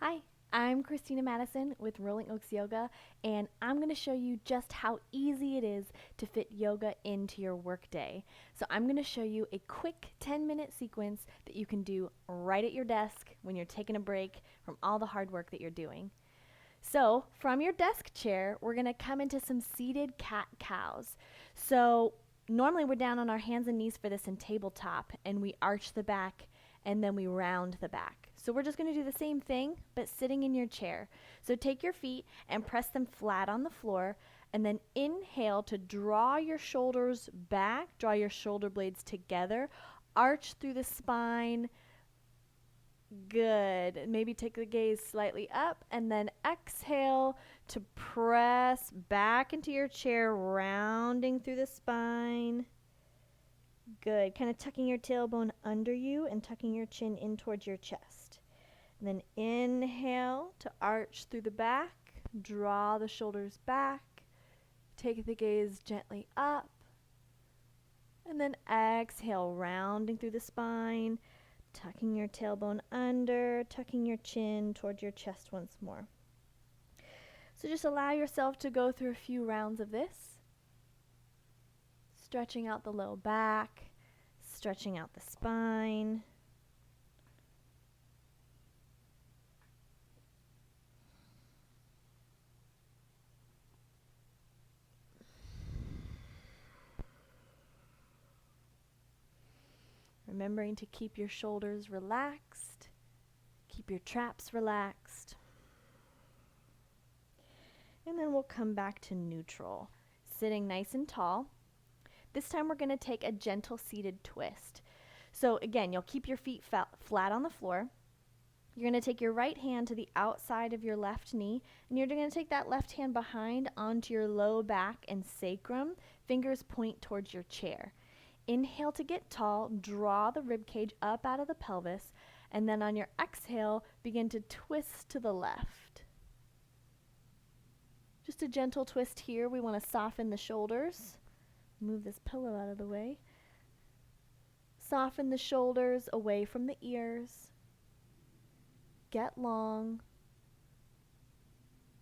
Hi, I'm Christina Madison with Rolling Oaks Yoga, and I'm going to show you just how easy it is to fit yoga into your workday. So I'm going to show you a quick 10-minute sequence that you can do right at your desk when you're taking a break from all the hard work that you're doing. So from your desk chair, we're going to come into some seated cat-cows. So normally we're down on our hands and knees for this in tabletop, and we arch the back and then we round the back. So we're just going to do the same thing, but sitting in your chair. So take your feet and press them flat on the floor, and then inhale to draw your shoulders back, draw your shoulder blades together, arch through the spine. Good. Maybe take the gaze slightly up, and then exhale to press back into your chair, rounding through the spine. Good. Kind of tucking your tailbone under you and tucking your chin in towards your chest. And then inhale to arch through the back, draw the shoulders back, take the gaze gently up, and then exhale, rounding through the spine, tucking your tailbone under, tucking your chin towards your chest once more. So just allow yourself to go through a few rounds of this, stretching out the low back, stretching out the spine. Remembering to keep your shoulders relaxed, keep your traps relaxed. And then we'll come back to neutral, sitting nice and tall. This time we're going to take a gentle seated twist. So again, you'll keep your feet flat on the floor. You're going to take your right hand to the outside of your left knee, and you're going to take that left hand behind onto your low back and sacrum. Fingers point towards your chair. Inhale to get tall, draw the rib cage up out of the pelvis, and then on your exhale, begin to twist to the left. Just a gentle twist here. We want to soften the shoulders. Move this pillow out of the way. Soften the shoulders away from the ears. Get long.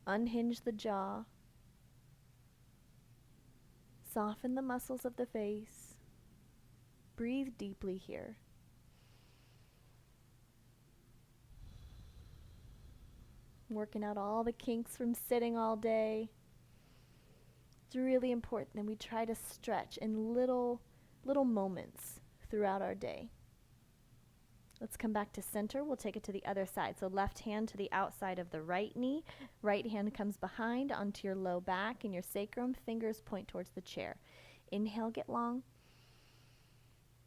Unhinge the jaw. Soften the muscles of the face. Breathe deeply here. Working out all the kinks from sitting all day. It's really important that we try to stretch in little moments throughout our day. Let's come back to center. We'll take it to the other side. So left hand to the outside of the right knee. Right hand comes behind onto your low back and your sacrum. Fingers point towards the chair. Inhale, get long.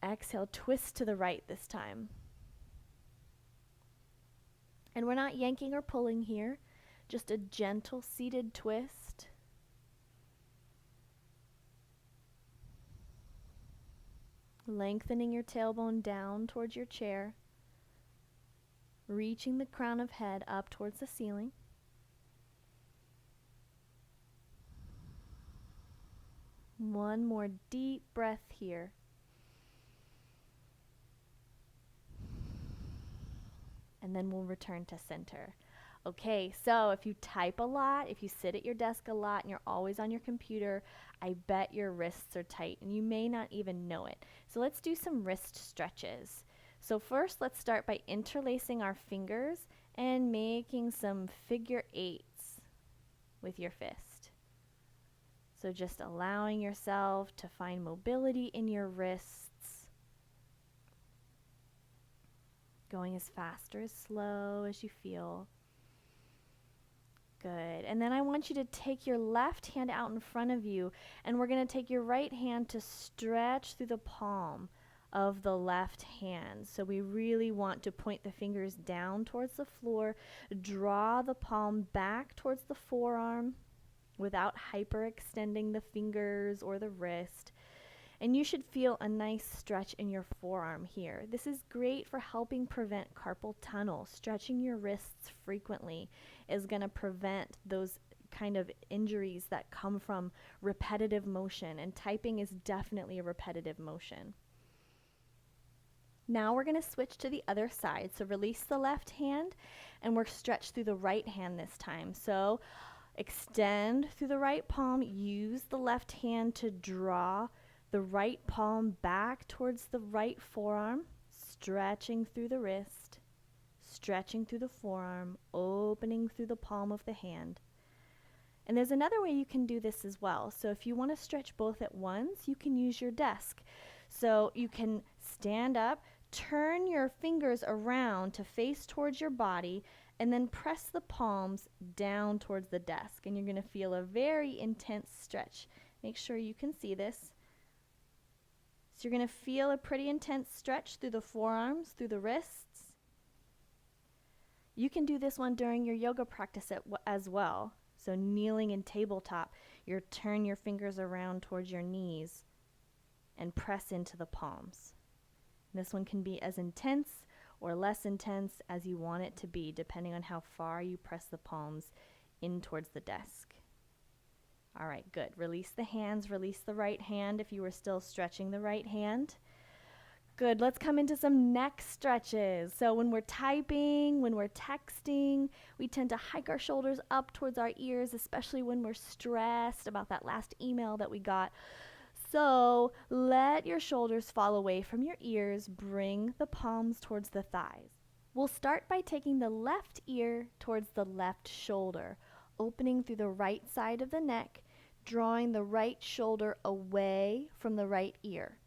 Exhale, twist to the right this time. And we're not yanking or pulling here, just a gentle seated twist. Lengthening your tailbone down towards your chair, reaching the crown of head up towards the ceiling. One more deep breath here. And then we'll return to center. Okay, so if you type a lot, if you sit at your desk a lot and you're always on your computer, I bet your wrists are tight and you may not even know it. So let's do some wrist stretches. So first, let's start by interlacing our fingers and making some figure eights with your fist. So just allowing yourself to find mobility in your wrists. Going as fast or as slow as you feel. Good. And then I want you to take your left hand out in front of you, and we're going to take your right hand to stretch through the palm of the left hand. So we really want to point the fingers down towards the floor, draw the palm back towards the forearm without hyperextending the fingers or the wrist. And you should feel a nice stretch in your forearm here. This is great for helping prevent carpal tunnel. Stretching your wrists frequently is going to prevent those kind of injuries that come from repetitive motion, and typing is definitely a repetitive motion. Now we're going to switch to the other side. So release the left hand and we're stretched through the right hand this time. So extend through the right palm, use the left hand to draw the right palm back towards the right forearm, stretching through the wrist, stretching through the forearm, opening through the palm of the hand. And there's another way you can do this as well. So if you want to stretch both at once, you can use your desk. So you can stand up, turn your fingers around to face towards your body, and then press the palms down towards the desk. And you're going to feel a very intense stretch. Make sure you can see this. So you're going to feel a pretty intense stretch through the forearms, through the wrists. You can do this one during your yoga practice as well. So kneeling in tabletop, you turn your fingers around towards your knees and press into the palms. This one can be as intense or less intense as you want it to be, depending on how far you press the palms in towards the desk. All right, good. Release the hands, release the right hand if you were still stretching the right hand. Good, let's come into some neck stretches. So when we're typing, when we're texting, we tend to hike our shoulders up towards our ears, especially when we're stressed about that last email that we got. So let your shoulders fall away from your ears, bring the palms towards the thighs. We'll start by taking the left ear towards the left shoulder, opening through the right side of the neck, drawing the right shoulder away from the right ear.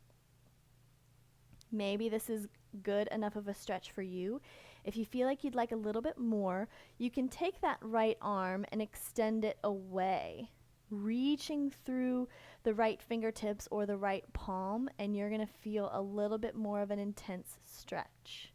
Maybe this is good enough of a stretch for you. If you feel like you'd like a little bit more, you can take that right arm and extend it away, reaching through the right fingertips or the right palm, and you're going to feel a little bit more of an intense stretch.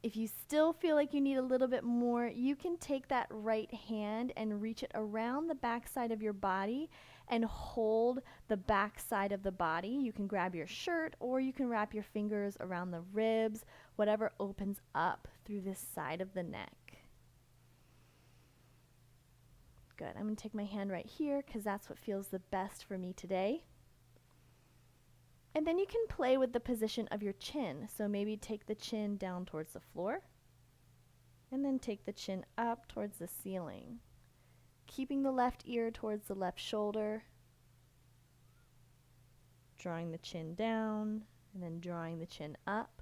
If you still feel like you need a little bit more, you can take that right hand and reach it around the back side of your body and hold the back side of the body. You can grab your shirt or you can wrap your fingers around the ribs, whatever opens up through this side of the neck. Good. I'm going to take my hand right here because that's what feels the best for me today. And then you can play with the position of your chin. So maybe take the chin down towards the floor and then take the chin up towards the ceiling. Keeping the left ear towards the left shoulder, drawing the chin down and then drawing the chin up.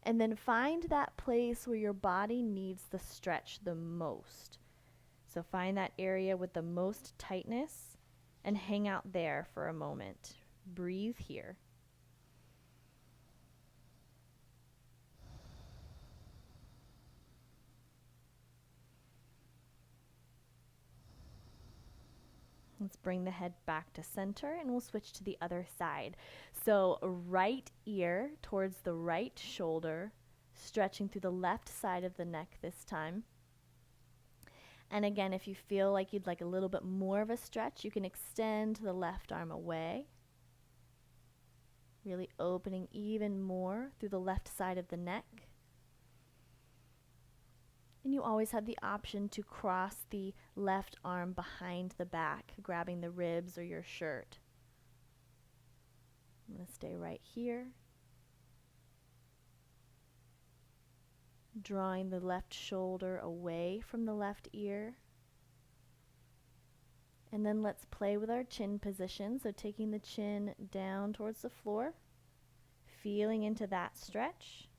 And then find that place where your body needs the stretch the most. So find that area with the most tightness and hang out there for a moment. Breathe here. Let's bring the head back to center and we'll switch to the other side. So right ear towards the right shoulder, stretching through the left side of the neck this time. And again, if you feel like you'd like a little bit more of a stretch, you can extend the left arm away. Really opening even more through the left side of the neck. And you always have the option to cross the left arm behind the back, grabbing the ribs or your shirt. I'm going to stay right here. Drawing the left shoulder away from the left ear. And then let's play with our chin position. So taking the chin down towards the floor, feeling into that stretch.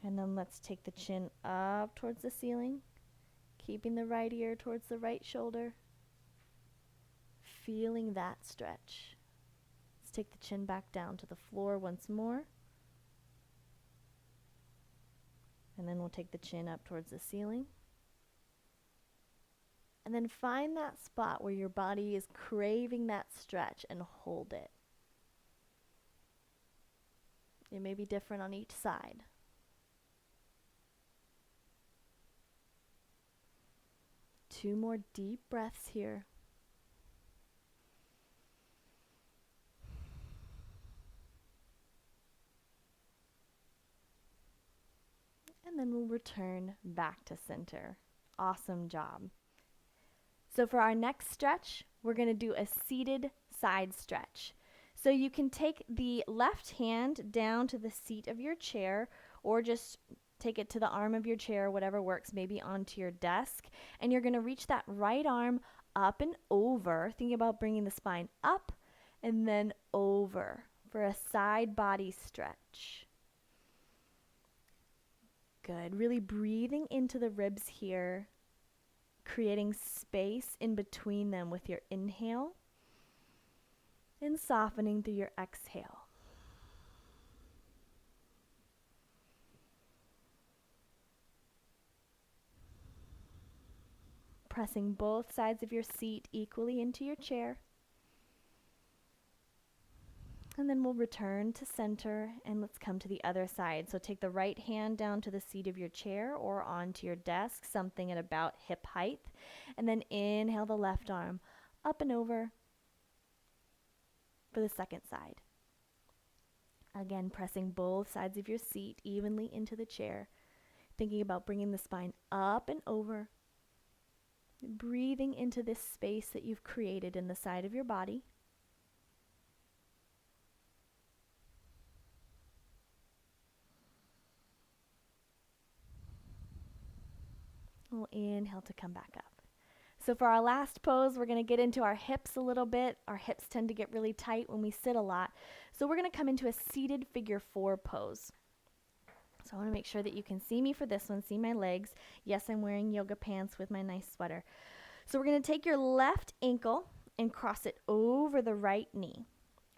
And then let's take the chin up towards the ceiling, keeping the right ear towards the right shoulder, feeling that stretch. Let's take the chin back down to the floor once more. And then we'll take the chin up towards the ceiling. And then find that spot where your body is craving that stretch and hold it. It may be different on each side. Two more deep breaths here. And then we'll return back to center. Awesome job. So for our next stretch, we're going to do a seated side stretch. So you can take the left hand down to the seat of your chair, or just take it to the arm of your chair, whatever works, maybe onto your desk. And you're going to reach that right arm up and over, thinking about bringing the spine up and then over for a side body stretch. Good. Really breathing into the ribs here, creating space in between them with your inhale and softening through your exhale. Pressing both sides of your seat equally into your chair. And then we'll return to center and let's come to the other side. So take the right hand down to the seat of your chair or onto your desk, something at about hip height. And then inhale the left arm up and over for the second side. Again, pressing both sides of your seat evenly into the chair, thinking about bringing the spine up and over, breathing into this space that you've created in the side of your body. We'll inhale to come back up. So for our last pose, we're going to get into our hips a little bit. Our hips tend to get really tight when we sit a lot. So we're going to come into a seated figure 4 pose. So I want to make sure that you can see me for this one, see my legs. Yes, I'm wearing yoga pants with my nice sweater. So we're going to take your left ankle and cross it over the right knee.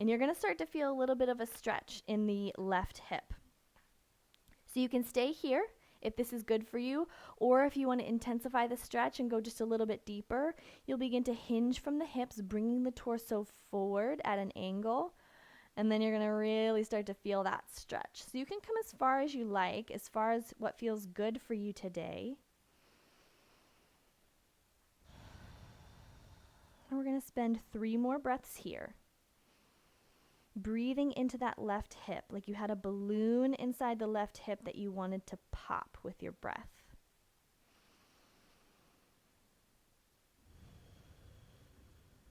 And you're going to start to feel a little bit of a stretch in the left hip. So you can stay here if this is good for you, or if you want to intensify the stretch and go just a little bit deeper, you'll begin to hinge from the hips, bringing the torso forward at an angle, and then you're going to really start to feel that stretch. So you can come as far as you like, as far as what feels good for you today. And we're going to spend 3 more breaths here. Breathing into that left hip, like you had a balloon inside the left hip that you wanted to pop with your breath.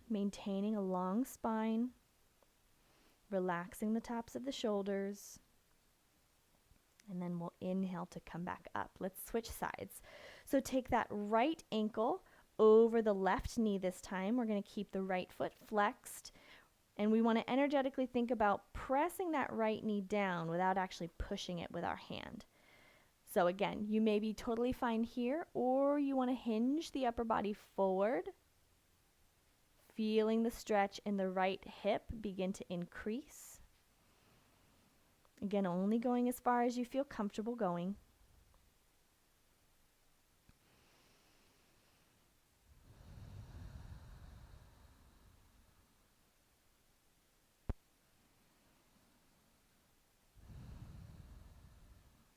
Maintaining a long spine, relaxing the tops of the shoulders, and then we'll inhale to come back up. Let's switch sides. So take that right ankle over the left knee this time. We're going to keep the right foot flexed. And we want to energetically think about pressing that right knee down without actually pushing it with our hand. So again, you may be totally fine here, or you want to hinge the upper body forward, feeling the stretch in the right hip begin to increase. Again, only going as far as you feel comfortable going.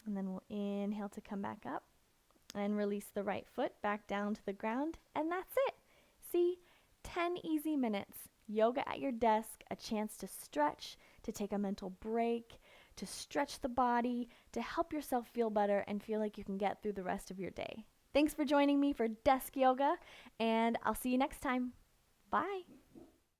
And then we'll inhale to come back up and release the right foot back down to the ground. And that's it. See, 10 easy minutes. Yoga at your desk, a chance to stretch, to take a mental break, to stretch the body, to help yourself feel better and feel like you can get through the rest of your day. Thanks for joining me for Desk Yoga, and I'll see you next time. Bye.